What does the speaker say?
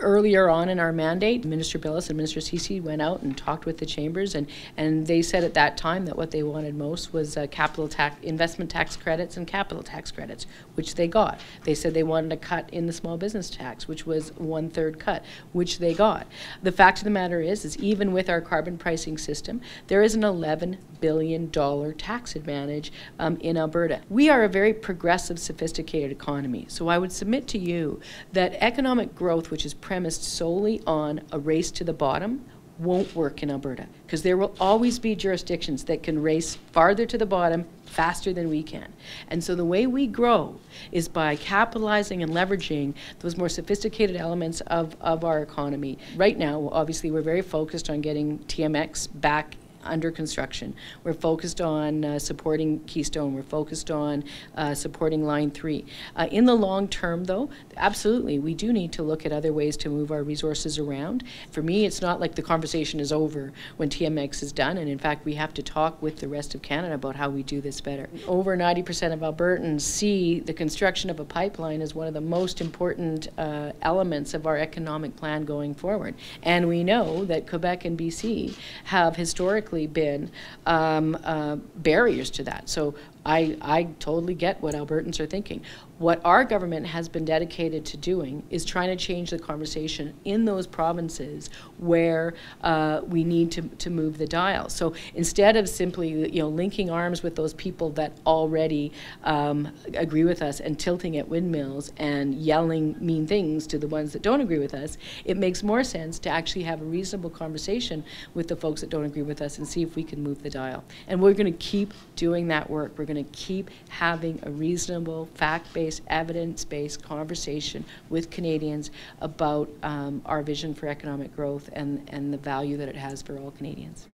Earlier on in our mandate, Minister Billis and Minister Ceci went out and talked with the chambers, and they said at that time that what they wanted most was investment tax credits and capital tax credits, which they got. They said they wanted a cut in the small business tax, which was 1/3 cut, which they got. The fact of the matter is even with our carbon pricing system, there is an $11 billion tax advantage in Alberta. We are a very progressive, sophisticated economy, so I would submit to you that economic growth, which is premised solely on a race to the bottom, won't work in Alberta, because there will always be jurisdictions that can race farther to the bottom faster than we can. And so the way we grow is by capitalizing and leveraging those more sophisticated elements of our economy. Right now, obviously, we're very focused on getting TMX back under construction. We're focused on supporting Keystone. We're focused on supporting Line 3. In the long term, though, absolutely, we do need to look at other ways to move our resources around. For me, it's not like the conversation is over when TMX is done, and in fact, we have to talk with the rest of Canada about how we do this better. Over 90% of Albertans see the construction of a pipeline as one of the most important elements of our economic plan going forward. And we know that Quebec and BC have historically been barriers to that. So I totally get what Albertans are thinking. What our government has been dedicated to doing is trying to change the conversation in those provinces where we need to move the dial. So instead of simply linking arms with those people that already agree with us and tilting at windmills and yelling mean things to the ones that don't agree with us, it makes more sense to actually have a reasonable conversation with the folks that don't agree with us and see if we can move the dial. And we're going to keep doing that work. We're going to keep having a reasonable, fact-based, evidence-based conversation with Canadians about our vision for economic growth and the value that it has for all Canadians.